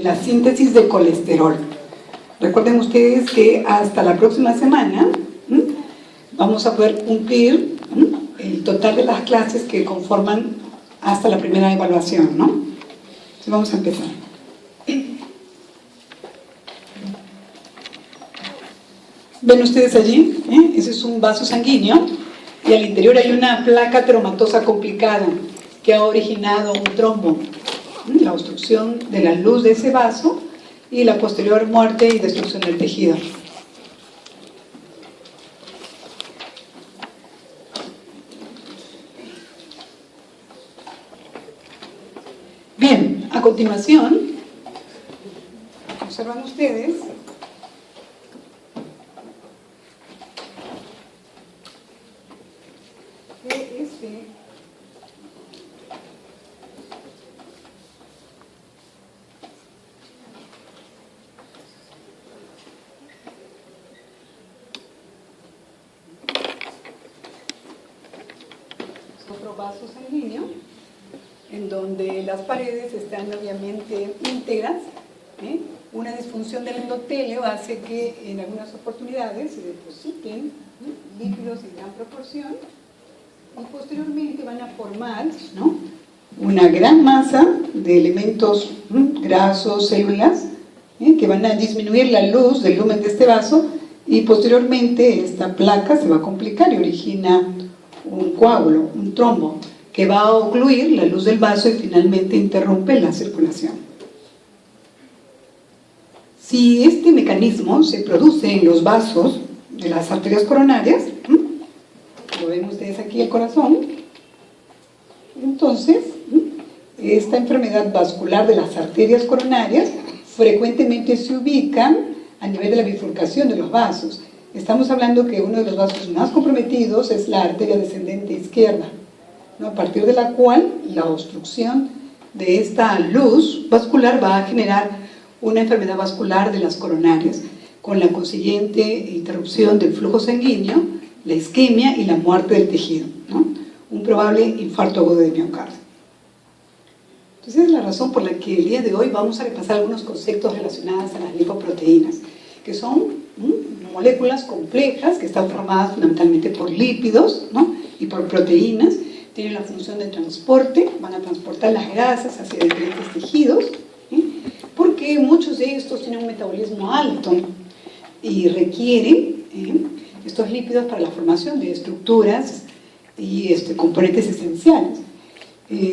La síntesis de colesterol. Recuerden ustedes que hasta la próxima semana vamos a poder cumplir el total de las clases que conforman hasta la primera evaluación, ¿no? Entonces vamos a empezar. ¿Ven ustedes allí? Ese es un vaso sanguíneo y al interior hay una placa ateromatosa complicada que ha originado un trombo, la obstrucción de la luz de ese vaso y la posterior muerte y destrucción del tejido. Bien, a continuación, observan ustedes que otro vaso sanguíneo en donde las paredes están obviamente íntegras. Una disfunción del endotelio hace que en algunas oportunidades se depositen lípidos en gran proporción y posteriormente van a formar, ¿no?, una gran masa de elementos grasos, células, que van a disminuir la luz del lumen de este vaso y posteriormente esta placa se va a complicar y origina un coágulo, un trombo, que va a ocluir la luz del vaso y finalmente interrumpe la circulación. Si este mecanismo se produce en los vasos de las arterias coronarias, lo ven ustedes aquí el corazón, entonces esta enfermedad vascular de las arterias coronarias frecuentemente se ubica a nivel de la bifurcación de los vasos. Estamos hablando que uno de los vasos más comprometidos es la arteria descendente izquierda, ¿no?, a partir de la cual la obstrucción de esta luz vascular va a generar una enfermedad vascular de las coronarias, con la consiguiente interrupción del flujo sanguíneo, la isquemia y la muerte del tejido, ¿no?, un probable infarto agudo de miocardio. Entonces es la razón por la que el día de hoy vamos a repasar algunos conceptos relacionados a las lipoproteínas, que son moléculas complejas que están formadas fundamentalmente por lípidos, ¿no?, y por proteínas. Tienen la función de transporte, van a transportar las grasas hacia diferentes tejidos, porque muchos de estos tienen un metabolismo alto y requieren estos lípidos para la formación de estructuras y componentes esenciales.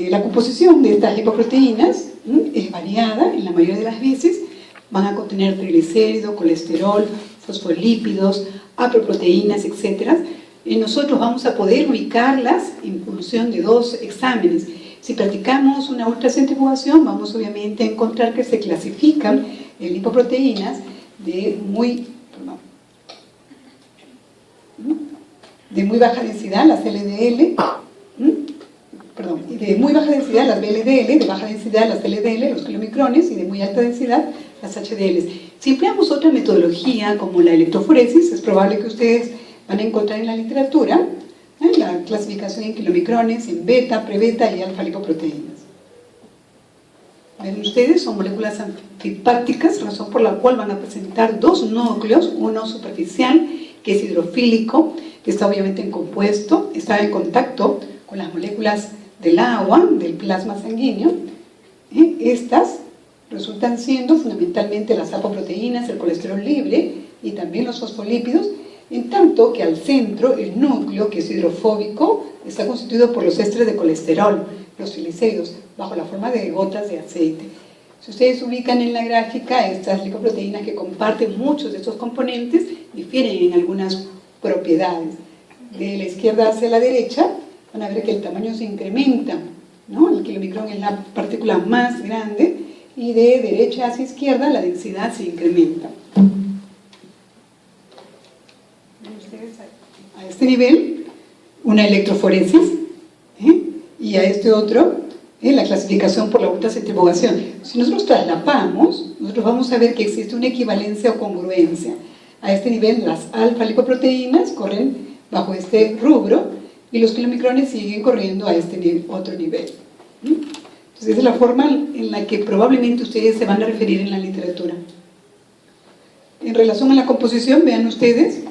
La composición de estas lipoproteínas es variada, en la mayoría de las veces van a contener triglicéridos, colesterol, fosfolípidos, aproproteínas, etc. Y nosotros vamos a poder ubicarlas en función de dos exámenes. Si practicamos una ultracentrifugación, vamos obviamente a encontrar que se clasifican en lipoproteínas de muy baja densidad, las LDL, y de muy baja densidad las VLDL, de baja densidad las LDL, los kilomicrones, y de muy alta densidad las HDLs. Si empleamos otra metodología como la electroforesis, es probable que ustedes van a encontrar en la literatura la clasificación en kilomicrones, en beta, prebeta y alfa lipoproteínas. Ven ustedes, son moléculas anfipácticas, razón por la cual van a presentar dos núcleos, uno superficial, que es hidrofílico, que está obviamente en compuesto, está en contacto con las moléculas del agua, del plasma sanguíneo. Estas resultan siendo fundamentalmente las apoproteínas, el colesterol libre y también los fosfolípidos, en tanto que al centro, el núcleo, que es hidrofóbico, está constituido por los ésteres de colesterol, los triglicéridos, bajo la forma de gotas de aceite. Si ustedes ubican en la gráfica, estas lipoproteínas que comparten muchos de estos componentes difieren en algunas propiedades. De la izquierda hacia la derecha, van a ver que el tamaño se incrementa, ¿no? El kilomicrón es la partícula más grande, y de derecha hacia izquierda la densidad se incrementa. A este nivel, una electroforesis, y a este otro, la clasificación por la ultracentrifugación. Si nosotros traslapamos, nosotros vamos a ver que existe una equivalencia o congruencia. A este nivel, las alfa lipoproteínas corren bajo este rubro y los kilomicrones siguen corriendo a este otro nivel. Entonces, esa es la forma en la que probablemente ustedes se van a referir en la literatura. En relación a la composición, vean ustedes,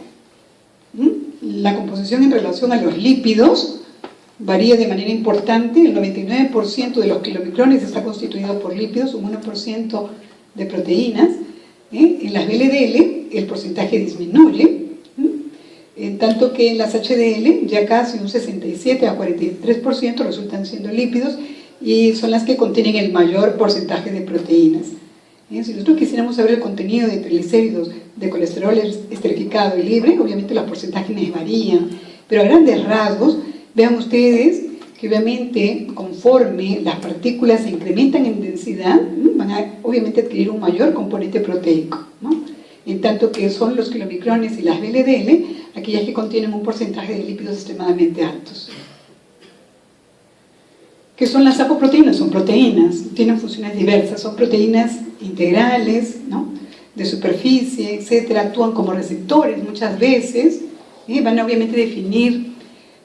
la composición en relación a los lípidos varía de manera importante. El 99% de los kilomicrones está constituido por lípidos, un 1% de proteínas. En las VLDL el porcentaje disminuye, en tanto que en las HDL ya casi un 67 a 43% resultan siendo lípidos y son las que contienen el mayor porcentaje de proteínas. Si nosotros quisiéramos saber el contenido de triglicéridos, de colesterol esterificado y libre, obviamente los porcentajes varían, pero a grandes rasgos, vean ustedes que obviamente conforme las partículas se incrementan en densidad, van a obviamente adquirir un mayor componente proteico, ¿no? En tanto que son los kilomicrones y las VLDL aquellas que contienen un porcentaje de lípidos extremadamente altos. ¿Qué son las apoproteínas? Son proteínas, tienen funciones diversas, son proteínas integrales, ¿no?, de superficie, etcétera, actúan como receptores muchas veces, van a obviamente definir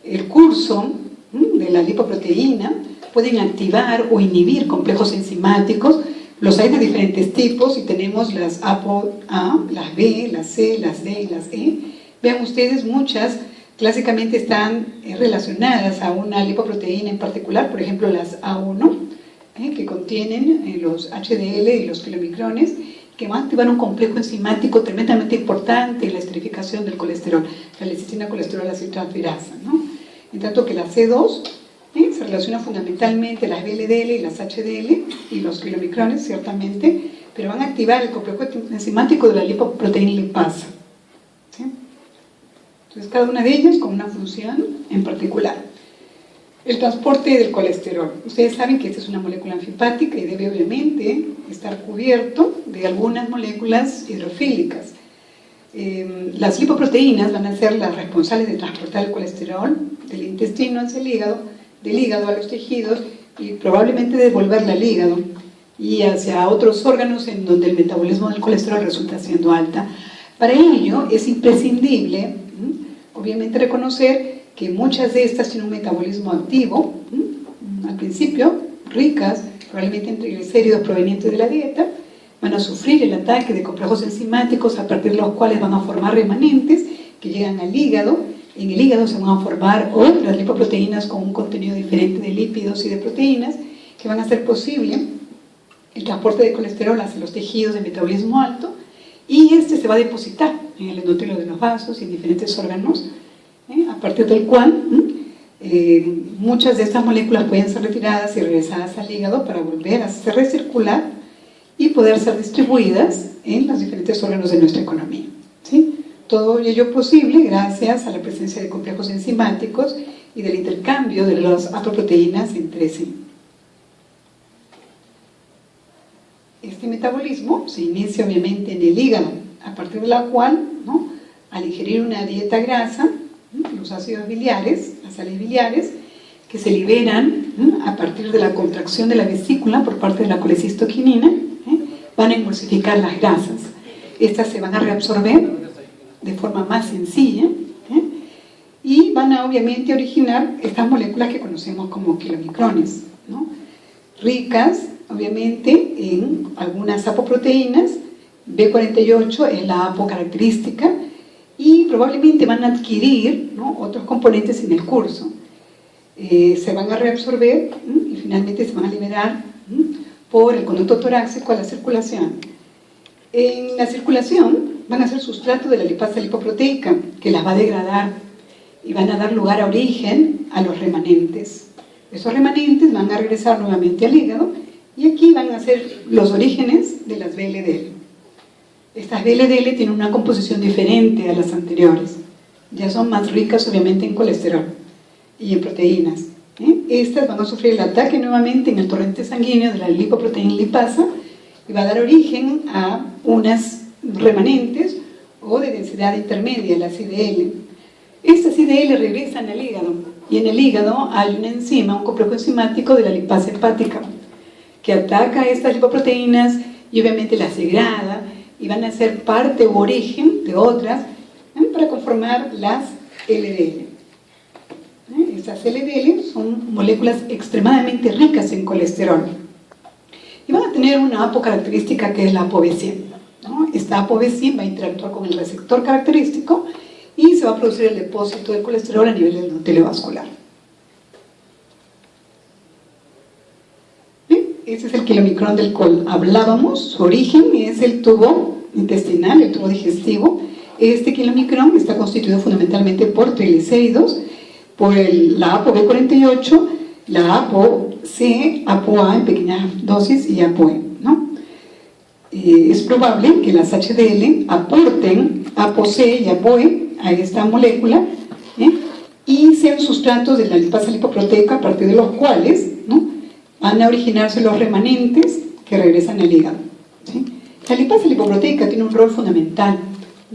el curso de la lipoproteína, pueden activar o inhibir complejos enzimáticos. Los hay de diferentes tipos y tenemos las ApoA, las B, las C, las D y las E. Vean ustedes, muchas clásicamente están relacionadas a una lipoproteína en particular, por ejemplo las A1, que contienen los HDL y los kilomicrones, que van a activar un complejo enzimático tremendamente importante en la esterificación del colesterol, la lecitina colesterol acetiltransferasa, ¿no? En tanto que la C2 se relaciona fundamentalmente las VLDL y las HDL y los kilomicrones, ciertamente, pero van a activar el complejo enzimático de la lipoproteína lipasa, ¿sí? Entonces, cada una de ellas con una función en particular. El transporte del colesterol. Ustedes saben que esta es una molécula anfipática y debe obviamente estar cubierto de algunas moléculas hidrofílicas. Las lipoproteínas van a ser las responsables de transportar el colesterol del intestino hacia el hígado, del hígado a los tejidos y probablemente devolverla al hígado y hacia otros órganos en donde el metabolismo del colesterol resulta siendo alta. Para ello es imprescindible, obviamente, reconocer que muchas de estas tienen un metabolismo activo, al principio ricas probablemente en triglicéridos provenientes de la dieta, van a sufrir el ataque de complejos enzimáticos a partir de los cuales van a formar remanentes que llegan al hígado. En el hígado se van a formar otras lipoproteínas con un contenido diferente de lípidos y de proteínas que van a hacer posible el transporte de colesterol hacia los tejidos de metabolismo alto, y este se va a depositar en el endotelio de los vasos y en diferentes órganos, a partir del cual muchas de estas moléculas pueden ser retiradas y regresadas al hígado para volver a hacerse recircular y poder ser distribuidas en los diferentes órganos de nuestra economía, ¿sí? Todo ello posible gracias a la presencia de complejos enzimáticos y del intercambio de las apoproteínas entre sí. Este metabolismo se inicia obviamente en el hígado, a partir de la cual, ¿no?, al ingerir una dieta grasa, los ácidos biliares, las sales biliares, que se liberan a partir de la contracción de la vesícula por parte de la colecistoquinina, van a emulsificar las grasas. Estas se van a reabsorber de forma más sencilla y van a obviamente originar estas moléculas que conocemos como kilomicrones, ¿no?, ricas obviamente en algunas apoproteínas. B48 es la apocaracterística y probablemente van a adquirir, ¿no?, otros componentes en el curso. Se van a reabsorber y finalmente se van a liberar por el conducto torácico a la circulación. En la circulación van a ser sustrato de la lipasa lipoproteica, que las va a degradar y van a dar lugar a origen a los remanentes. Esos remanentes van a regresar nuevamente al hígado y aquí van a ser los orígenes de las VLDL. Estas VLDL tienen una composición diferente a las anteriores, ya son más ricas obviamente en colesterol y en proteínas. Estas van a sufrir el ataque nuevamente en el torrente sanguíneo de la lipoproteína lipasa y va a dar origen a unas remanentes o de densidad intermedia, las IDL. Estas IDL regresan al hígado y en el hígado hay una enzima, un complejo enzimático de la lipasa hepática que ataca a estas lipoproteínas y obviamente las degrada y van a ser parte u origen de otras para conformar las LDL. Estas LDL son moléculas extremadamente ricas en colesterol y van a tener una apocaracterística que es la ApoB100, ¿no? Esta ApoB100 va a interactuar con el receptor característico y se va a producir el depósito de colesterol a nivel del endotelio vascular. Ese es el kilomicrón del cual hablábamos. Su origen es el tubo intestinal, el tubo digestivo. Este kilomicrón está constituido fundamentalmente por triglicéridos, por la ApoB48, la ApoC, ApoA en pequeñas dosis y ApoE, ¿no? Es probable que las HDL aporten ApoC y ApoE a esta molécula, y sean sustratos de la lipasa lipoproteica a partir de los cuales, ¿no?, van a originarse los remanentes que regresan al hígado, ¿sí? La lipasa lipoproteica tiene un rol fundamental,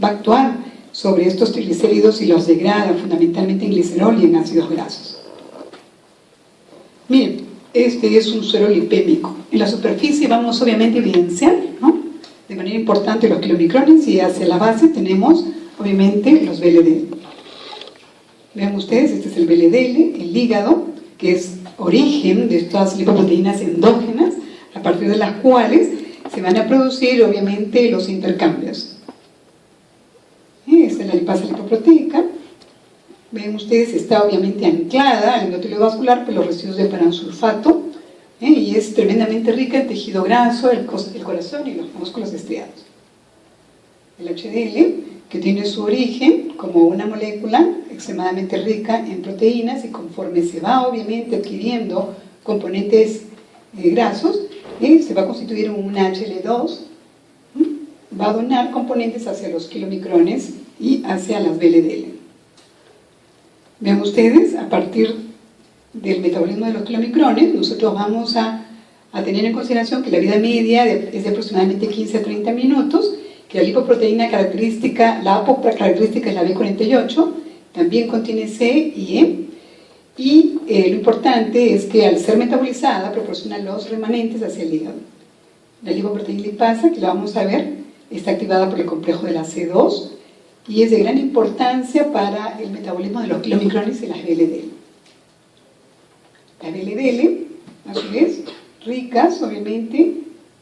va a actuar sobre estos triglicéridos y los degrada fundamentalmente en glicerol y en ácidos grasos. Miren, este es un suero lipémico. En la superficie vamos obviamente a evidenciar, ¿no?, de manera importante los kilomicrones, y hacia la base tenemos obviamente los VLDL. Vean ustedes, este es el VLDL, el hígado, que es origen de estas lipoproteínas endógenas, a partir de las cuales se van a producir obviamente los intercambios. Esta es la lipasa lipoproteica. Ven ustedes, está obviamente anclada al endotelio vascular por los residuos de paransulfato, y es tremendamente rica en tejido graso, el corazón y los músculos estriados. El HDL, que tiene su origen como una molécula extremadamente rica en proteínas, y conforme se va obviamente adquiriendo componentes grasos, se va a constituir en un HL2, va a donar componentes hacia los kilomicrones y hacia las VLDL. Vean ustedes, a partir del metabolismo de los kilomicrones, nosotros vamos a tener en consideración que la vida media es de aproximadamente 15 a 30 minutos, que la lipoproteína característica, la apocaracterística es la B48, también contiene C y E, y lo importante es que al ser metabolizada proporciona los remanentes hacia el hígado. La lipoproteína lipasa, que la vamos a ver, está activada por el complejo de la C2 y es de gran importancia para el metabolismo de los kilomicrones y las VLDL. Las VLDL, a su vez, ricas obviamente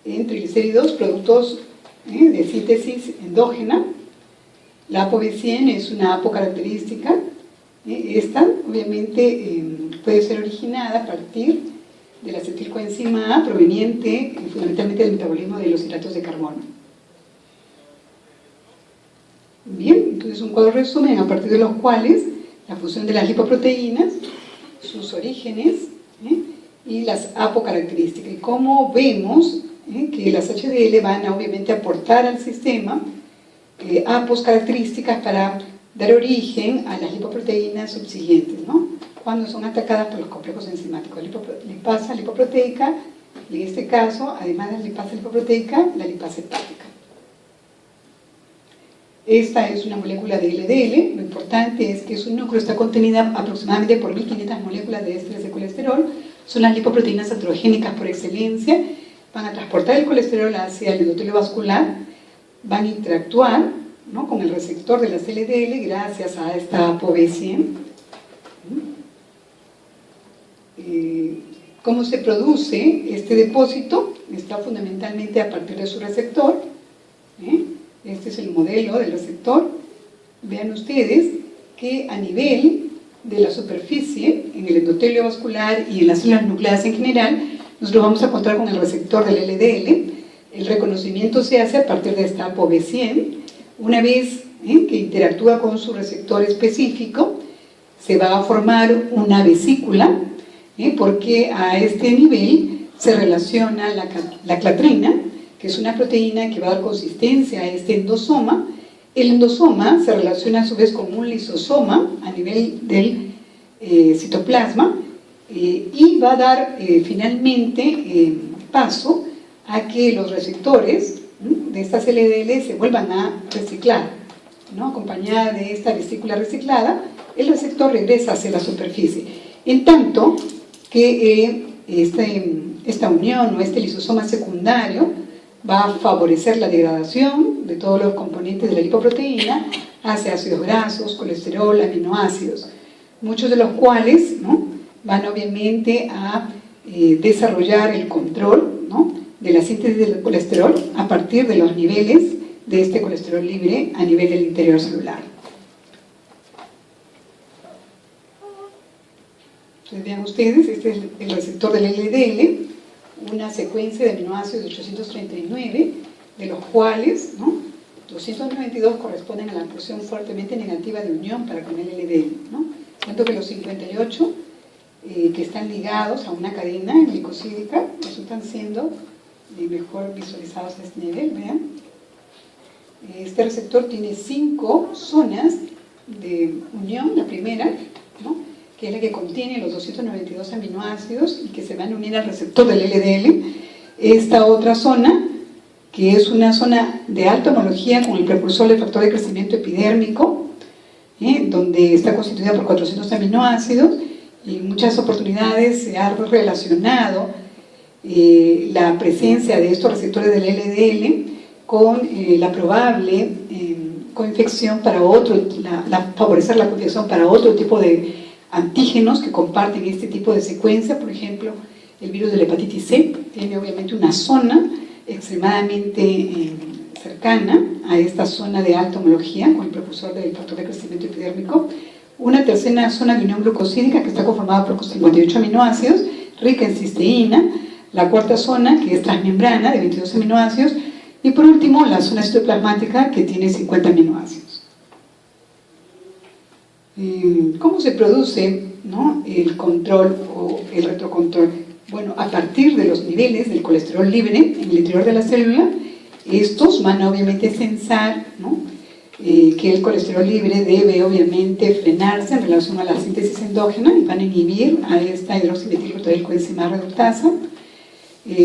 en triglicéridos, productos de síntesis endógena. La ApoB100 es una apocaracterística. Esta obviamente puede ser originada a partir de la acetilcoenzima A, proveniente fundamentalmente del metabolismo de los hidratos de carbono. Bien, entonces un cuadro resumen a partir de los cuales la función de las lipoproteínas, sus orígenes y las apocaracterísticas. Y cómo vemos que las HDL van a obviamente aportar al sistema apos características para dar origen a las lipoproteínas subsiguientes, ¿no?, cuando son atacadas por los complejos enzimáticos, lipasa lipoproteica, y en este caso, además de la lipasa lipoproteica, la lipasa hepática. Esta es una molécula de LDL. Lo importante es que su núcleo está contenida aproximadamente por 1500 moléculas de ésteres de colesterol. Son las lipoproteínas aterogénicas por excelencia. Van a transportar el colesterol hacia el endotelio vascular, van a interactuar, ¿no?, con el receptor de las LDL gracias a esta ApoB100. ¿Cómo se produce este depósito? Está fundamentalmente a partir de su receptor. Este es el modelo del receptor. Vean ustedes que a nivel de la superficie, en el endotelio vascular y en las células nucleadas en general, nosotros vamos a encontrar con el receptor del LDL. El reconocimiento se hace a partir de esta ApoB100. Una vez que interactúa con su receptor específico, se va a formar una vesícula, porque a este nivel se relaciona la clatrina, que es una proteína que va a dar consistencia a este endosoma. El endosoma se relaciona a su vez con un lisosoma a nivel del citoplasma, y va a dar finalmente paso a que los receptores de estas LDL se vuelvan a reciclar, ¿no? Acompañada de esta vesícula reciclada, el receptor regresa hacia la superficie, en tanto que esta unión o este lisosoma secundario va a favorecer la degradación de todos los componentes de la lipoproteína hacia ácidos grasos, colesterol, aminoácidos. muchos de los cuales, ¿no?, van obviamente a desarrollar el control, ¿no?, de la síntesis del colesterol a partir de los niveles de este colesterol libre a nivel del interior celular. Entonces vean ustedes, este es el receptor del LDL, una secuencia de aminoácidos de 839, de los cuales, ¿no?, 292 corresponden a la posición fuertemente negativa de unión para con el LDL, ¿no? Tanto que los 58 que están ligados a una cadena glicosídica resultan siendo mejor visualizados a este nivel, vean. Este receptor tiene 5 zonas de unión, la primera, ¿no?, que es la que contiene los 292 aminoácidos y que se van a unir al receptor del LDL. Esta otra zona, que es una zona de alta homología con el precursor del factor de crecimiento epidérmico, donde está constituida por 400 aminoácidos, y en muchas oportunidades se ha relacionado la presencia de estos receptores del LDL con la probable coinfección para favorecer la coinfección para otro tipo de antígenos que comparten este tipo de secuencia. Por ejemplo, el virus de la hepatitis C tiene obviamente una zona extremadamente cercana a esta zona de alta homología con el precursor del factor de crecimiento epidérmico. Una tercera zona de unión glucosídica que está conformada por 58 aminoácidos, rica en cisteína. La cuarta zona, que es transmembrana, de 22 aminoácidos. Y por último, la zona citoplasmática, que tiene 50 aminoácidos. ¿Cómo se produce, ¿no?, el control o el retrocontrol? Bueno, a partir de los niveles del colesterol libre en el interior de la célula, estos van a obviamente censar, ¿no?, que el colesterol libre debe obviamente frenarse en relación a la síntesis endógena y van a inhibir a esta hidroximetilglutaricoenzima reductasa.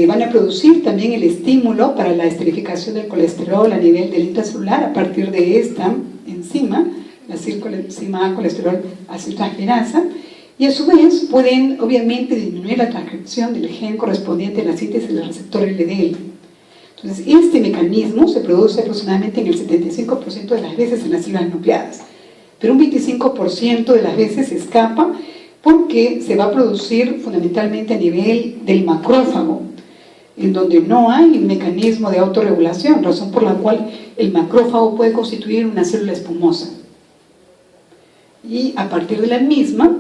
Van a producir también el estímulo para la esterificación del colesterol a nivel del intracelular a partir de esta enzima, la enzima colesterol aciltransferasa, y a su vez pueden obviamente disminuir la transcripción del gen correspondiente a la síntesis del receptor LDL. Entonces, este mecanismo se produce aproximadamente en el 75% de las veces en las células nucleadas, pero un 25% de las veces se escapa porque se va a producir fundamentalmente a nivel del macrófago, en donde no hay un mecanismo de autorregulación, razón por la cual el macrófago puede constituir una célula espumosa. Y a partir de la misma,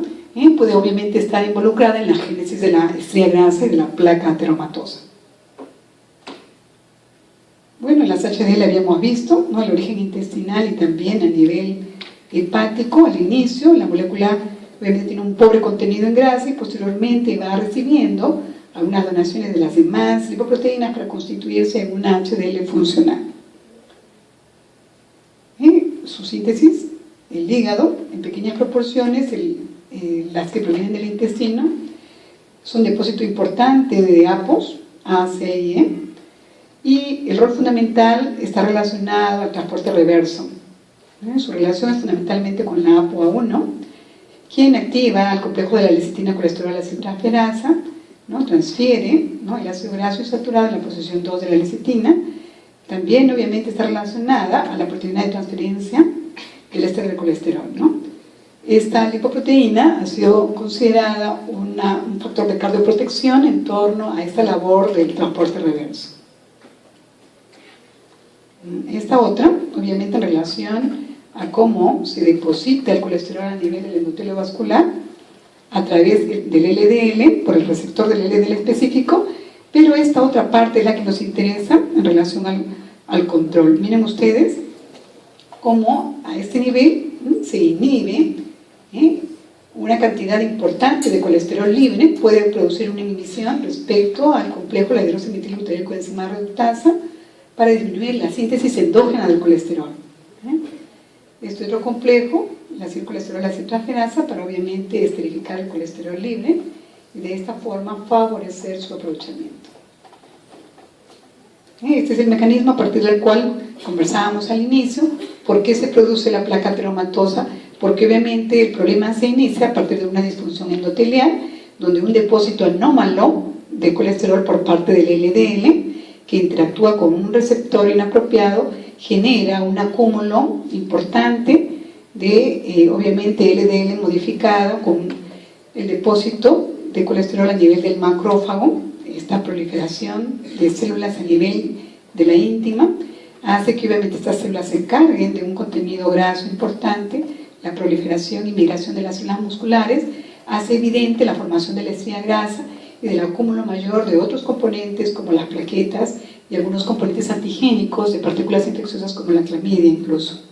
puede obviamente estar involucrada en la génesis de la estría grasa y de la placa ateromatosa. Bueno, en las HDL habíamos visto, ¿no?, el origen intestinal y también a nivel hepático. Al inicio, la molécula obviamente tiene un pobre contenido en grasa y posteriormente va recibiendo algunas donaciones de las demás lipoproteínas para constituirse en una HDL funcional. Su síntesis, el hígado, en pequeñas proporciones, las que provienen del intestino, son depósito importante de APOs, A, C y E, y el rol fundamental está relacionado al transporte reverso. Su relación es fundamentalmente con la ApoA1, quien activa al complejo de la lecitina colesterol aciltransferasa, ¿no?, transfiere, ¿no?, el ácido graso saturado en la posición 2 de la lecitina. También obviamente está relacionada a la proteína de transferencia, el éster del colesterol, ¿no? Esta lipoproteína ha sido considerada un factor de cardioprotección en torno a esta labor del transporte reverso. Esta otra, obviamente en relación a cómo se deposita el colesterol a nivel del endotelio vascular a través del LDL, por el receptor del LDL específico, pero esta otra parte es la que nos interesa en relación al control. Miren ustedes cómo a este nivel se inhibe una cantidad importante de colesterol libre, puede producir una inhibición respecto al complejo de la hidroximetilglutaricoenzima reductasa para disminuir la síntesis endógena del colesterol. Este otro complejo, la acilcolesterol aciltransferasa, para obviamente esterificar el colesterol libre y de esta forma favorecer su aprovechamiento. Este es el mecanismo a partir del cual conversábamos al inicio. ¿Por qué se produce la placa ateromatosa? Porque obviamente el problema se inicia a partir de una disfunción endotelial, donde un depósito anómalo de colesterol por parte del LDL, que interactúa con un receptor inapropiado, genera un acúmulo importante de, obviamente, LDL modificado con el depósito de colesterol a nivel del macrófago, esta proliferación de células a nivel de la íntima, hace que obviamente estas células se carguen de un contenido graso importante, la proliferación y migración de las células musculares, hace evidente la formación de la estría grasa y del acúmulo mayor de otros componentes como las plaquetas y algunos componentes antigénicos de partículas infecciosas como la clamidia incluso.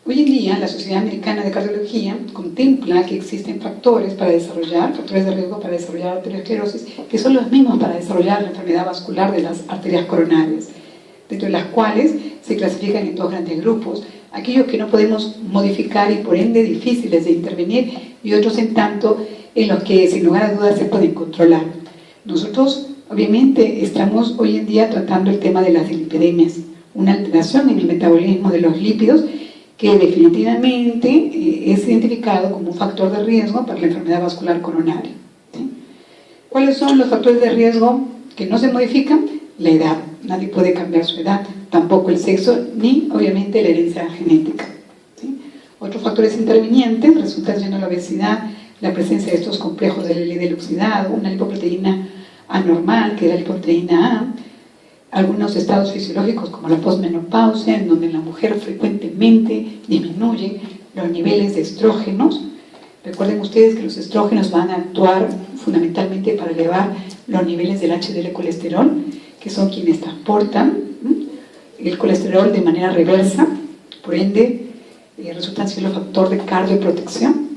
Hoy en día, la Sociedad Americana de Cardiología contempla que existen factores de riesgo para desarrollar arteriosclerosis, que son los mismos para desarrollar la enfermedad vascular de las arterias coronarias, dentro de las cuales se clasifican en dos grandes grupos: aquellos que no podemos modificar y por ende difíciles de intervenir, y otros en tanto en los que sin lugar a dudas se pueden controlar. Nosotros obviamente estamos hoy en día tratando el tema de las dislipidemias, una alteración en el metabolismo de los lípidos que definitivamente es identificado como un factor de riesgo para la enfermedad vascular coronaria. ¿Sí? ¿Cuáles son los factores de riesgo que no se modifican? La edad. Nadie puede cambiar su edad, tampoco el sexo, ni obviamente la herencia genética. ¿Sí? Otros factores intervinientes resultan siendo la obesidad, la presencia de estos complejos del LDL oxidado, una lipoproteína anormal, que es la lipoproteína A, algunos estados fisiológicos como la posmenopausia, en donde la mujer frecuentemente disminuye los niveles de estrógenos. Recuerden ustedes que los estrógenos van a actuar fundamentalmente para elevar los niveles del HDL colesterol, que son quienes transportan el colesterol de manera reversa, por ende resultan siendo factor de cardioprotección.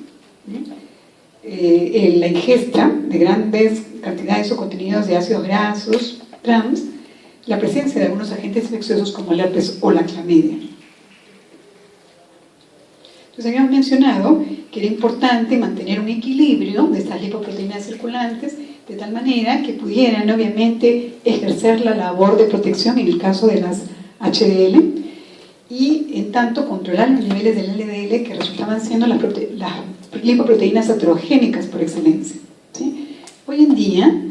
La ingesta de grandes cantidades o contenidos de ácidos grasos, trans, la presencia de algunos agentes infecciosos como el herpes o la clamidia. Entonces habíamos mencionado que era importante mantener un equilibrio de estas lipoproteínas circulantes de tal manera que pudieran obviamente ejercer la labor de protección en el caso de las HDL y en tanto controlar los niveles del LDL que resultaban siendo las lipoproteínas aterogénicas por excelencia. ¿Sí? Hoy en día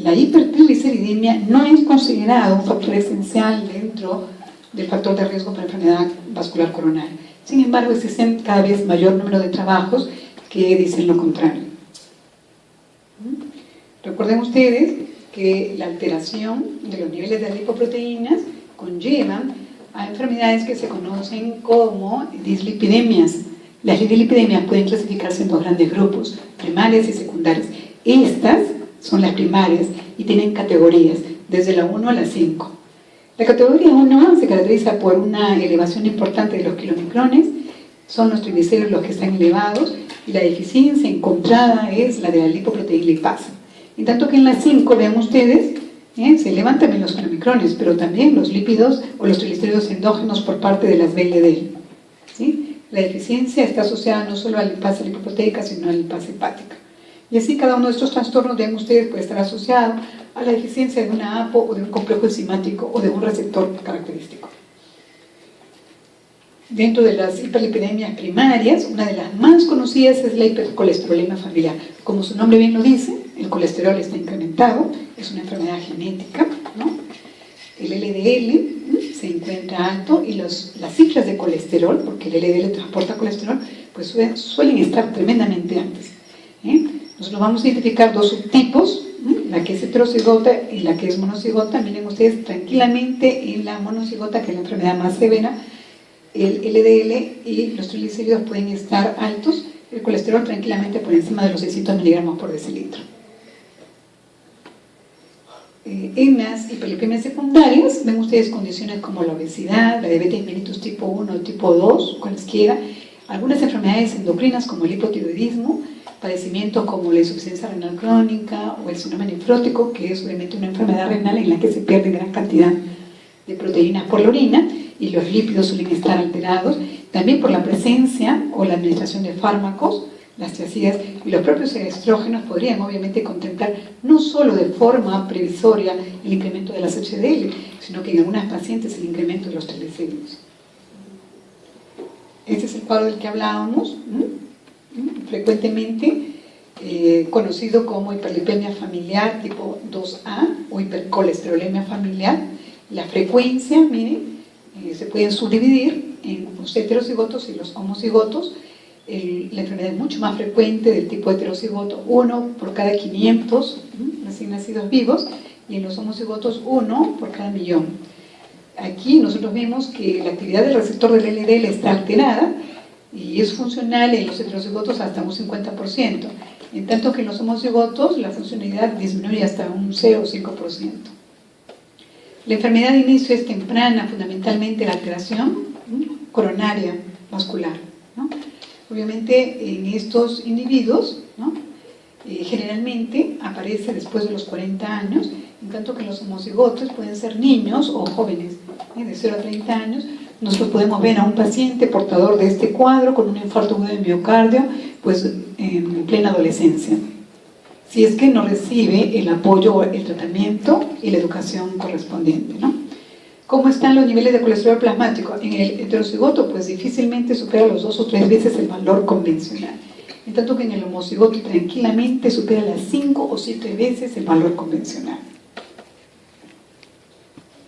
la hipertrigliceridemia no es considerado un factor esencial dentro del factor de riesgo para enfermedad vascular coronaria. Sin embargo, existen cada vez mayor número de trabajos que dicen lo contrario. Recuerden ustedes que la alteración de los niveles de lipoproteínas conllevan a enfermedades que se conocen como dislipidemias. Las dislipidemias pueden clasificarse en dos grandes grupos, primarias y secundarias. Estas son las primarias y tienen categorías, desde la 1 a la 5. La categoría 1 se caracteriza por una elevación importante de los kilomicrones, son los triglicéridos los que están elevados, y la deficiencia encontrada es la de la lipoproteína lipasa. En tanto que en la 5, vean ustedes, se elevan también los kilomicrones, pero también los lípidos o los triglicéridos endógenos por parte de las VLDL. ¿Sí? La deficiencia está asociada no solo a la lipasa lipoproteica, sino a la lipasa hepática. Y así cada uno de estos trastornos, vean ustedes, puede estar asociado a la deficiencia de una APO o de un complejo enzimático o de un receptor característico. Dentro de las hiperlipidemias primarias, una de las más conocidas es la hipercolesterolemia familiar. Como su nombre bien lo dice, el colesterol está incrementado, es una enfermedad genética, ¿no? El LDL se encuentra alto y las cifras de colesterol, porque el LDL transporta colesterol, pues suelen estar tremendamente altas. Nosotros vamos a identificar dos subtipos, la que es heterocigota y la que es monocigota. Miren ustedes tranquilamente en la monocigota, que es la enfermedad más severa, el LDL y los triglicéridos pueden estar altos, el colesterol tranquilamente por encima de los 600 miligramos por decilitro. En las hiperlipemias secundarias ven ustedes condiciones como la obesidad, la diabetes mellitus tipo 1 o tipo 2, cualesquiera, algunas enfermedades endocrinas como el hipotiroidismo, padecimientos como la insuficiencia renal crónica o el síndrome nefrótico, que es obviamente una enfermedad renal en la que se pierde gran cantidad de proteínas por la orina y los lípidos suelen estar alterados, también por la presencia o la administración de fármacos. Las tiazidas y los propios estrógenos podrían obviamente contemplar no solo de forma previsoria el incremento de las HDL, sino que en algunas pacientes el incremento de los triglicéridos. Este es el cuadro del que hablábamos, frecuentemente conocido como hiperlipemia familiar tipo 2A o hipercolesterolemia familiar. La frecuencia, miren, se pueden subdividir en los heterocigotos y los homocigotos. La enfermedad es mucho más frecuente del tipo heterocigoto, 1 por cada 500 recién nacidos vivos, y en los homocigotos 1 por cada 1.000.000. Aquí nosotros vemos que la actividad del receptor del LDL está alterada y es funcional en los heterocigotos hasta un 50%, en tanto que en los homocigotos la funcionalidad disminuye hasta un 0 o 5%. La enfermedad de inicio es temprana, fundamentalmente la alteración coronaria vascular, ¿no? Obviamente en estos individuos, ¿no? Generalmente aparece después de los 40 años, en tanto que los homocigotos pueden ser niños o jóvenes, de 0 a 30 años. Nosotros podemos ver a un paciente portador de este cuadro con un infarto agudo de miocardio, pues en plena adolescencia, si es que no recibe el apoyo, el tratamiento y la educación correspondiente, ¿no? ¿Cómo están los niveles de colesterol plasmático? En el heterocigoto, pues difícilmente supera los 2 o 3 veces el valor convencional, en tanto que en el homocigoto tranquilamente supera las 5 o 7 veces el valor convencional.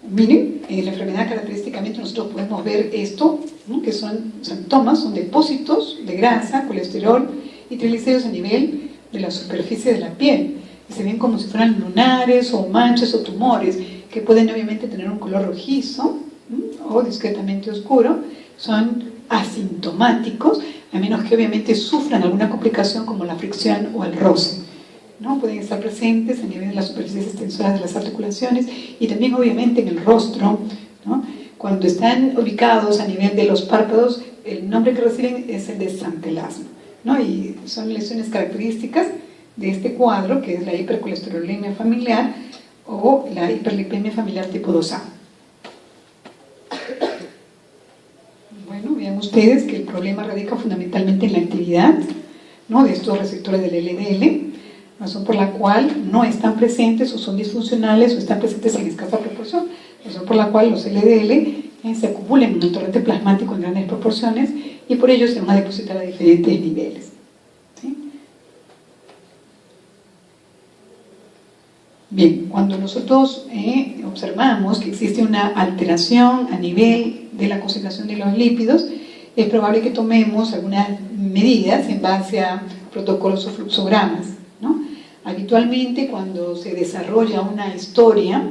Miren, en la enfermedad característicamente nosotros podemos ver esto, ¿no? Que son síntomas, son depósitos de grasa, colesterol y triglicéridos a nivel de la superficie de la piel, que se ven como si fueran lunares o manchas o tumores, que pueden obviamente tener un color rojizo o discretamente oscuro. Son asintomáticos, a menos que obviamente sufran alguna complicación como la fricción o el roce, ¿no? Pueden estar presentes a nivel de las superficies extensoras de las articulaciones y también obviamente en el rostro, ¿no? Cuando están ubicados a nivel de los párpados, el nombre que reciben es el de santelasma, ¿no? Y son lesiones características de este cuadro, que es la hipercolesterolemia familiar o la hiperlipemia familiar tipo 2A. Bueno, vean ustedes que el problema radica fundamentalmente en la actividad, ¿no? De estos receptores del LDL, razón por la cual no están presentes o son disfuncionales o están presentes en escasa proporción, razón por la cual los LDL se acumulan en un torrente plasmático en grandes proporciones y por ello se van a depositar a diferentes niveles, ¿sí? Bien, cuando nosotros observamos que existe una alteración a nivel de la concentración de los lípidos, es probable que tomemos algunas medidas en base a protocolos o fluxogramas, ¿no? Habitualmente cuando se desarrolla una historia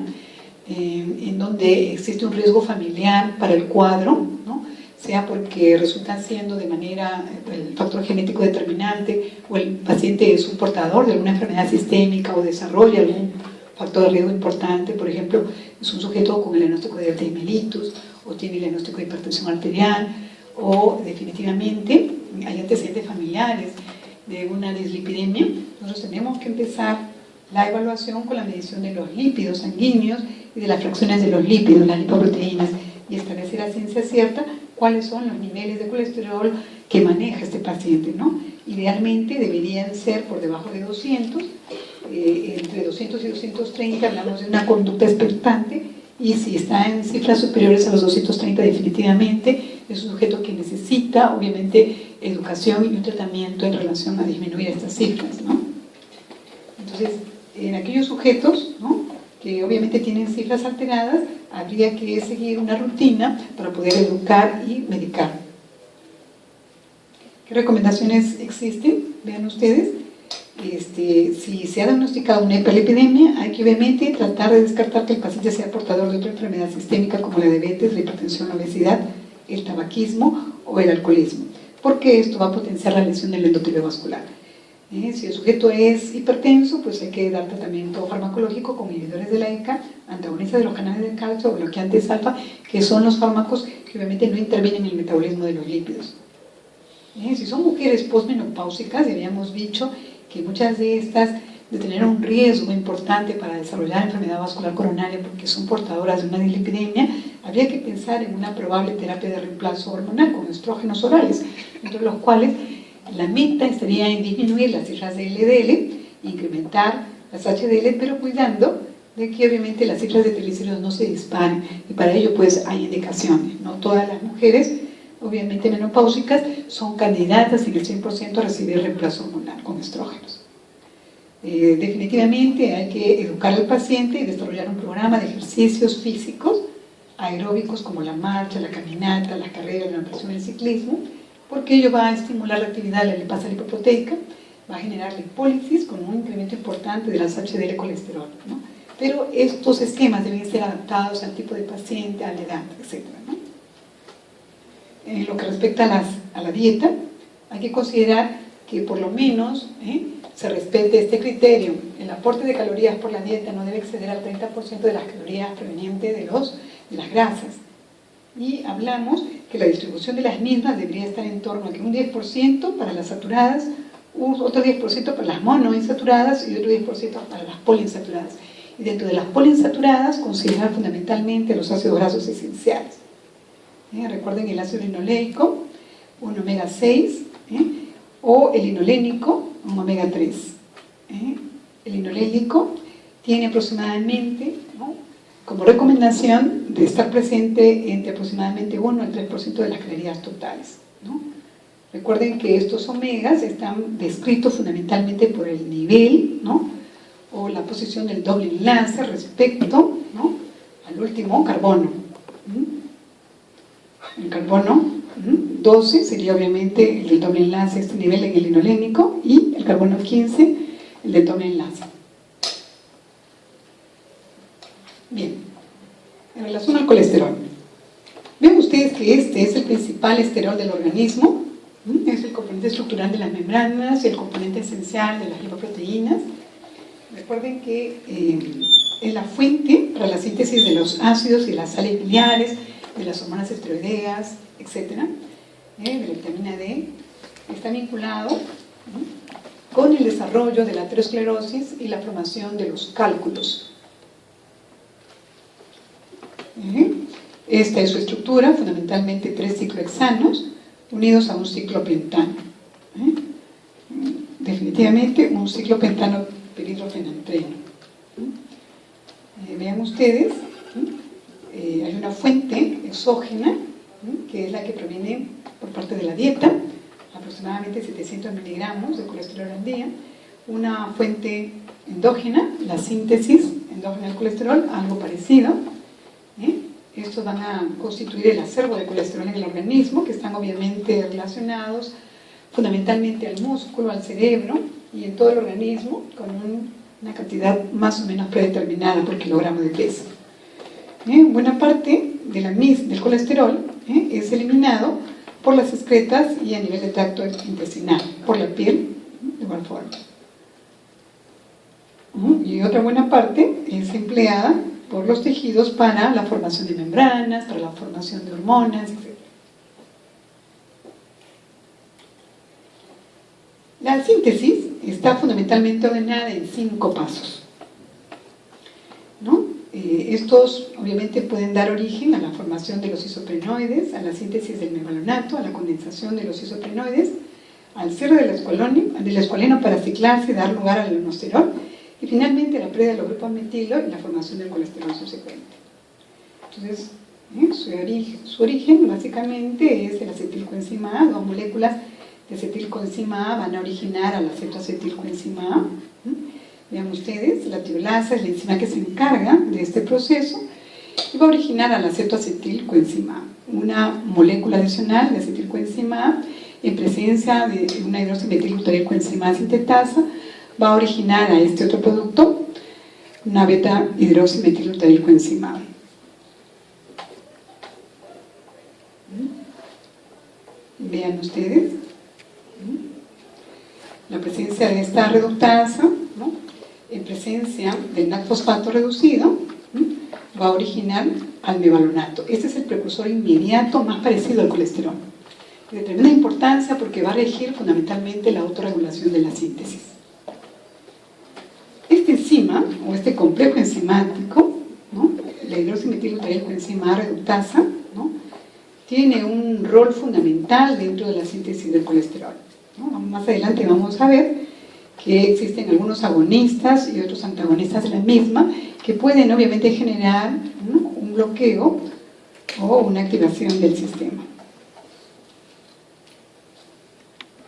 en donde existe un riesgo familiar para el cuadro, ¿no? Sea porque resulta siendo de manera el factor genético determinante o el paciente es un portador de alguna enfermedad sistémica o desarrolla algún factor de riesgo importante, por ejemplo, es un sujeto con el diagnóstico de diabetes mellitus o tiene el diagnóstico de hipertensión arterial o definitivamente hay antecedentes familiares de una dislipidemia. Nosotros tenemos que empezar la evaluación con la medición de los lípidos sanguíneos y de las fracciones de los lípidos, las lipoproteínas, y establecer a ciencia cierta cuáles son los niveles de colesterol que maneja este paciente, ¿no? Idealmente deberían ser por debajo de 200, entre 200 y 230 hablamos de una conducta expectante, y si está en cifras superiores a los 230 definitivamente es un sujeto que necesita obviamente educación y un tratamiento en relación a disminuir estas cifras, ¿no? Entonces, en aquellos sujetos, ¿no?, que obviamente tienen cifras alteradas, habría que seguir una rutina para poder educar y medicar. ¿Qué recomendaciones existen? Vean ustedes. Si se ha diagnosticado una hiperlipidemia, hay que obviamente tratar de descartar que el paciente sea portador de otra enfermedad sistémica como la diabetes, la hipertensión, la obesidad, el tabaquismo o el alcoholismo, porque esto va a potenciar la lesión del endotelio vascular. Si el sujeto es hipertenso, pues hay que dar tratamiento farmacológico con inhibidores de la ECA, antagonistas de los canales de calcio o bloqueantes alfa, que son los fármacos que obviamente no intervienen en el metabolismo de los lípidos. Si son mujeres posmenopáusicas, ya habíamos dicho que muchas de estas de tener un riesgo importante para desarrollar enfermedad vascular coronaria porque son portadoras de una dislipidemia, habría que pensar en una probable terapia de reemplazo hormonal con estrógenos orales, entre los cuales la meta estaría en disminuir las cifras de LDL, incrementar las HDL, pero cuidando de que obviamente las cifras de triglicéridos no se disparen, y para ello pues hay indicaciones, ¿no? Todas las mujeres obviamente menopáusicas son candidatas en el 100% a recibir reemplazo hormonal con estrógenos. Definitivamente hay que educar al paciente y desarrollar un programa de ejercicios físicos aeróbicos como la marcha, la caminata, las carreras, la natación, el ciclismo, porque ello va a estimular la actividad de la lipasa lipoproteica, va a generar lipólisis con un incremento importante de las HDL colesterol, ¿no? Pero estos esquemas deben ser adaptados al tipo de paciente, a la edad, etc., ¿no? En lo que respecta a la dieta, hay que considerar que por lo menos se respete este criterio. El aporte de calorías por la dieta no debe exceder al 30% de las calorías provenientes de las grasas. Y hablamos que la distribución de las mismas debería estar en torno a que un 10% para las saturadas, otro 10% para las monoinsaturadas y otro 10% para las poliinsaturadas. Y dentro de las poliinsaturadas, considerar fundamentalmente los ácidos grasos esenciales. Recuerden el ácido linoleico, un omega 6, o el linolénico, un omega 3. El linolénico tiene aproximadamente, ¿no?, como recomendación de estar presente entre aproximadamente 1 al 3% de las calorías totales, ¿no? Recuerden que estos omegas están descritos fundamentalmente por el nivel, ¿no?, o la posición del doble enlace respecto, ¿no?, al último carbono. El carbono 12 sería obviamente el del doble enlace, este nivel en el linolénico, y el carbono 15 el del doble enlace. Bien, en relación al colesterol, ven ustedes que este es el principal esterol del organismo, es el componente estructural de las membranas y el componente esencial de las lipoproteínas. Recuerden que es la fuente para la síntesis de los ácidos y las sales biliares, de las hormonas esteroideas, etc., de la vitamina D. Está vinculado con el desarrollo de la aterosclerosis y la formación de los cálculos. Esta es su estructura, fundamentalmente 3 ciclohexanos unidos a un ciclopentano. Definitivamente un ciclopentano peridrofenantreno. Vean ustedes, hay una fuente exógena, que es la que proviene por parte de la dieta, aproximadamente 700 miligramos de colesterol al día, una fuente endógena, la síntesis endógena del colesterol, algo parecido. Estos van a constituir el acervo de colesterol en el organismo, que están obviamente relacionados fundamentalmente al músculo, al cerebro y en todo el organismo, con una cantidad más o menos predeterminada por kilogramo de peso. Buena parte del colesterol es eliminado por las excretas y a nivel de tracto intestinal, por la piel, de igual forma. Y otra buena parte es empleada por los tejidos para la formación de membranas, para la formación de hormonas, etc. La síntesis está fundamentalmente ordenada en 5 pasos, ¿no? Estos obviamente pueden dar origen a la formación de los isoprenoides, a la síntesis del mevalonato, a la condensación de los isoprenoides, al cierre del escualeno para ciclarse y dar lugar al inosterol, y finalmente la pérdida de los grupos metilo y la formación del colesterol subsecuente. Entonces, su origen básicamente es el acetilcoenzima A. 2 moléculas de acetilcoenzima A van a originar a la cetoacetilcoenzima A. Vean ustedes, la tiolasa es la enzima que se encarga de este proceso y va a originar a la cetoacetilcoenzima A. Una molécula adicional de acetilcoenzima A, en presencia de una hidroximetilglutarilcoenzima A sintetasa, va a originar a este otro producto, una beta-hidroximetilglutarilcoenzima A. Vean ustedes la presencia de esta reductasa, ¿no?, en presencia del NAC-fosfato reducido, va a originar al mevalonato. Este es el precursor inmediato más parecido al colesterol, de tremenda importancia porque va a regir fundamentalmente la autorregulación de la síntesis. Esta enzima, o este complejo enzimático, ¿no?, la hidroximetilglutarilcoenzima A reductasa, ¿no?, tiene un rol fundamental dentro de la síntesis del colesterol, ¿no? Más adelante vamos a ver que existen algunos agonistas y otros antagonistas de la misma que pueden obviamente generar, ¿no?, un bloqueo o una activación del sistema.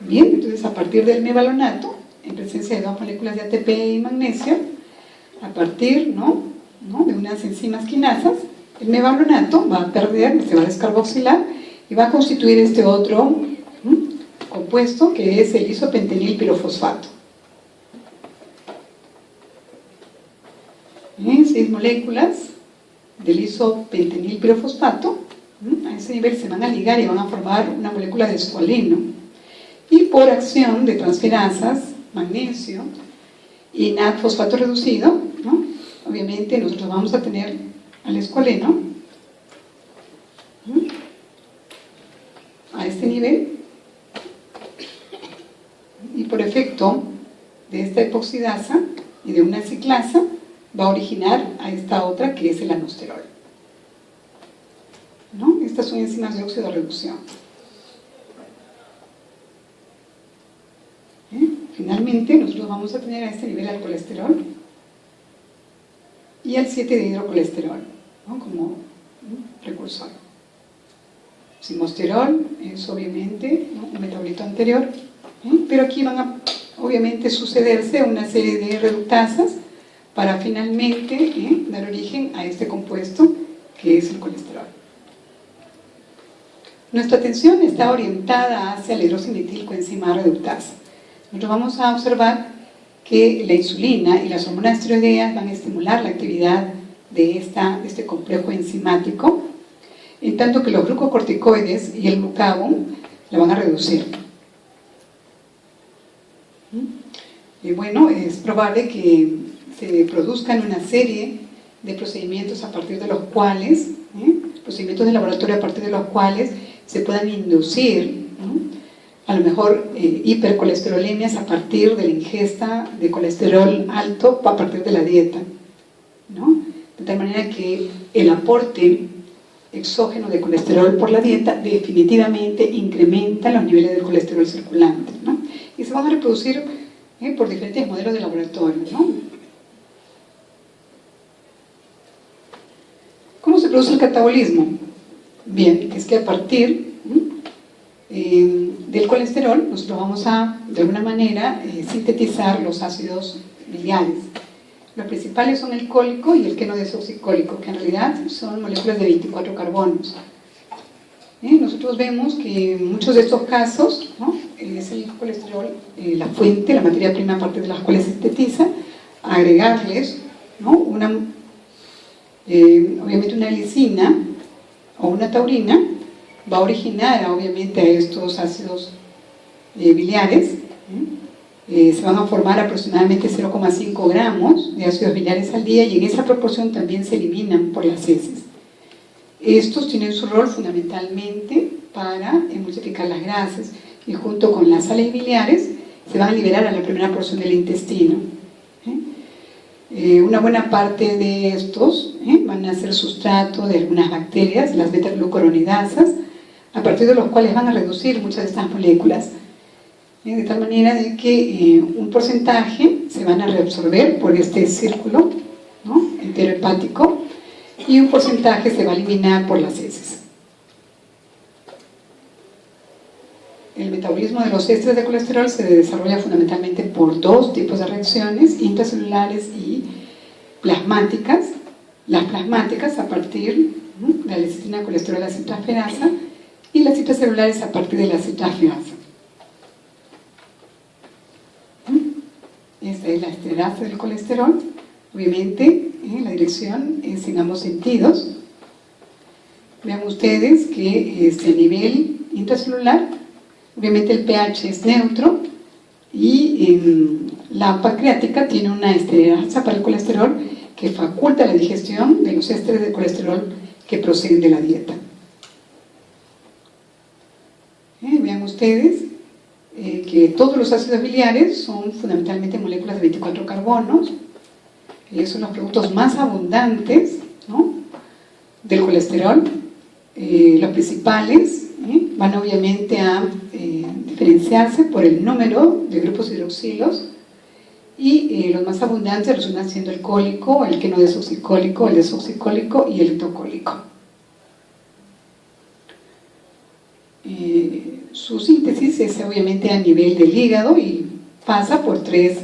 Bien, entonces a partir del mevalonato, en presencia de 2 moléculas de ATP y magnesio, a partir, ¿no?, de unas enzimas quinasas, el mevalonato va a perder, se va a descarboxilar y va a constituir este otro compuesto que es el isopentenil pirofosfato. 6 moléculas del isopentenil pirofosfato, a ese nivel se van a ligar y van a formar una molécula de escualeno. Y por acción de transferasas, magnesio y NAD fosfato reducido, ¿no? Obviamente nosotros vamos a tener al escualeno a este nivel, y por efecto de esta epoxidasa y de una ciclasa va a originar a esta otra que es el anosterol, ¿no? Estas son enzimas de óxido reducción. Finalmente nosotros vamos a tener a este nivel al colesterol y al 7-dehidrocolesterol, ¿no? Como precursor. Simosterol es obviamente, ¿no?, un metabolito anterior, pero aquí van a obviamente sucederse una serie de reductasas para finalmente dar origen a este compuesto que es el colesterol. Nuestra atención está orientada hacia la hidroximetilcoenzima reductasa. Nosotros vamos a observar que la insulina y las hormonas tiroideas van a estimular la actividad de este complejo enzimático, en tanto que los glucocorticoides y el glucagón la van a reducir. Y bueno, es probable que se produzcan una serie de procedimientos a partir de los cuales, procedimientos de laboratorio a partir de los cuales se puedan inducir, a lo mejor hipercolesterolemias a partir de la ingesta de colesterol alto a partir de la dieta, ¿no? De tal manera que el aporte exógeno de colesterol por la dieta definitivamente incrementa los niveles del colesterol circulante, ¿no? Y se van a reproducir por diferentes modelos de laboratorio, ¿no? ¿Cómo se produce el catabolismo? Bien, es que a partir del colesterol nosotros vamos a, de alguna manera, sintetizar los ácidos biliares. Los principales son el cólico y el queno-desoxicólico, que en realidad son moléculas de 24 carbonos. Nosotros vemos que en muchos de estos casos, ¿no?, es el colesterol la fuente, la materia prima a partir de las cuales se sintetiza, agregarles, ¿no?, obviamente una lisina o una taurina va a originar obviamente a estos ácidos biliares. Se van a formar aproximadamente 0,5 gramos de ácidos biliares al día y en esa proporción también se eliminan por las heces. Estos tienen su rol fundamentalmente para emulsificar las grasas y junto con las sales biliares se van a liberar a la primera porción del intestino. Una buena parte de estos van a ser sustrato de algunas bacterias, las beta-glucuronidasas, a partir de los cuales van a reducir muchas de estas moléculas, de tal manera de que un porcentaje se van a reabsorber por este círculo, ¿no?, enterohepático, y un porcentaje se va a eliminar por las heces. El metabolismo de los ésteres de colesterol se desarrolla fundamentalmente por 2 tipos de reacciones, intracelulares y plasmáticas. Las plasmáticas a partir de la lecitina colesterol transferasa y las intracelulares a partir de la transferasa. Esta es la esterasa del colesterol. Obviamente, la dirección es en ambos sentidos. Vean ustedes que a nivel intracelular, obviamente el pH es neutro y la pancreática tiene una esterasa para el colesterol que faculta la digestión de los ésteres de colesterol que proceden de la dieta. Vean ustedes que todos los ácidos biliares son fundamentalmente moléculas de 24 carbonos. Son los productos más abundantes, ¿no?, del colesterol. Los principales van obviamente a diferenciarse por el número de grupos hidroxilos y los más abundantes resultan siendo el cólico, el queno-desoxicólico, el desoxicólico y el liptocólico. Su síntesis es obviamente a nivel del hígado y pasa por 3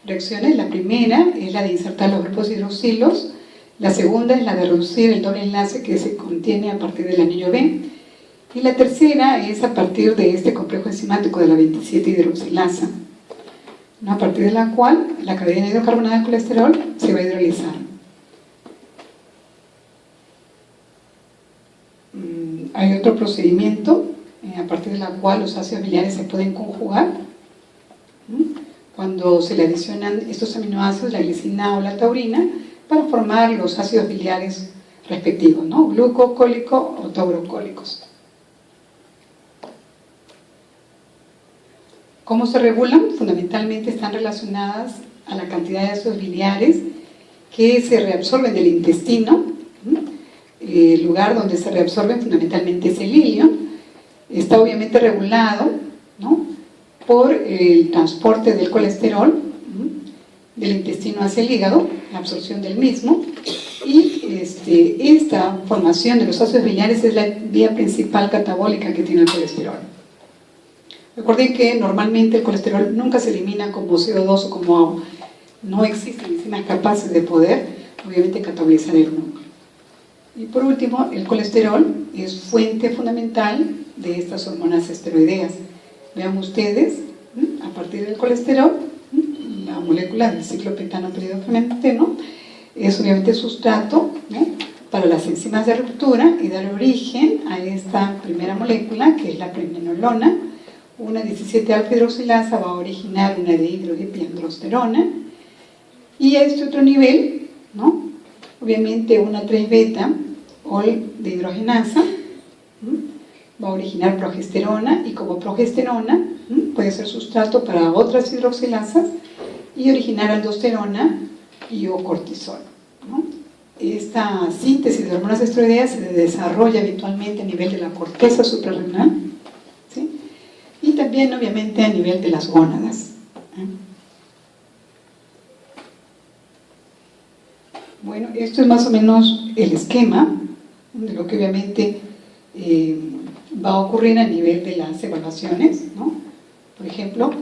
reacciones. La primera es la de insertar los grupos hidroxilos La segunda es la de reducir el doble enlace que se contiene a partir del anillo B. Y la tercera es a partir de este complejo enzimático de la 27 hidroxilasa, ¿no? A partir de la cual la cadena hidrocarbonada de colesterol se va a hidrolizar. Hay otro procedimiento a partir de la cual los ácidos biliares se pueden conjugar. Cuando se le adicionan estos aminoácidos, la glicina o la taurina, para formar los ácidos biliares respectivos, ¿no? Glucocólico o taurocólicos. ¿Cómo se regulan? Fundamentalmente están relacionadas a la cantidad de ácidos biliares que se reabsorben del intestino. El lugar donde se reabsorben fundamentalmente es el ilio. Está obviamente regulado, ¿no?, por el transporte del colesterol del intestino hacia el hígado, la absorción del mismo, y esta formación de los ácidos biliares es la vía principal catabólica que tiene el colesterol. Recuerden que normalmente el colesterol nunca se elimina como CO2 o como agua. No existen enzimas capaces de poder, obviamente, catabolizar el núcleo. Y por último, el colesterol es fuente fundamental de estas hormonas esteroideas. Vean ustedes, a partir del colesterol, la molécula del ciclopentano peridofementeno es obviamente sustrato, ¿no?, para las enzimas de ruptura y dar origen a esta primera molécula, que es la pregnenolona. Una 17-alfa hidroxilasa va a originar una dihidroepiandrosterona, y a este otro nivel, ¿no?, obviamente una 3-beta ol dehidrogenasa va a originar progesterona, y como progesterona puede ser sustrato para otras hidroxilasas y originar aldosterona y o cortisol, ¿no? Esta síntesis de hormonas esteroideas se desarrolla habitualmente a nivel de la corteza suprarrenal, ¿sí?, y también obviamente a nivel de las gónadas. Bueno, esto es más o menos el esquema de lo que obviamente va a ocurrir a nivel de las evaluaciones, ¿no? Por ejemplo,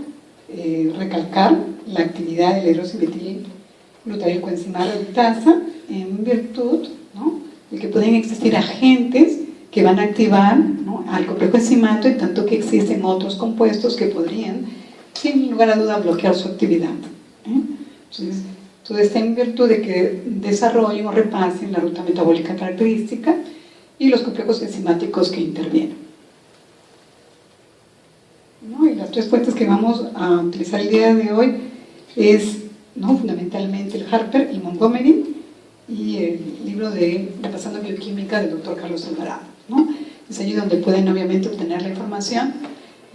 recalcar la actividad de la hidroximetilglutaricoenzima reductasa en virtud, ¿no?, de que pueden existir agentes que van a activar, ¿no?, al complejo enzimato, en tanto que existen otros compuestos que podrían, sin lugar a duda, bloquear su actividad. Entonces, todo está en virtud de que desarrollen o repasen la ruta metabólica característica y los complejos enzimáticos que intervienen, ¿no? Y las tres fuentes que vamos a utilizar el día de hoy es, ¿no?, fundamentalmente el Harper, el Montgomery y el libro de Repasando Bioquímica del Dr. Carlos Alvarado, ¿no? Es allí donde pueden obviamente obtener la información.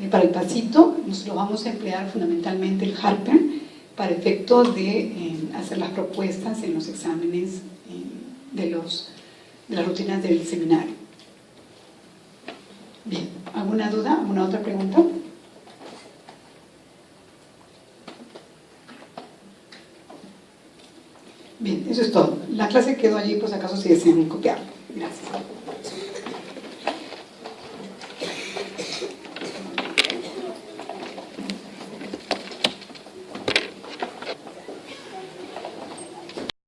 Para el pasito nosotros vamos a emplear fundamentalmente el Harper para efectos de hacer las propuestas en los exámenes de las rutinas del seminario. Bien, ¿alguna duda? ¿Alguna otra pregunta? Bien, eso es todo. La clase quedó allí, pues acaso si desean copiar. Gracias.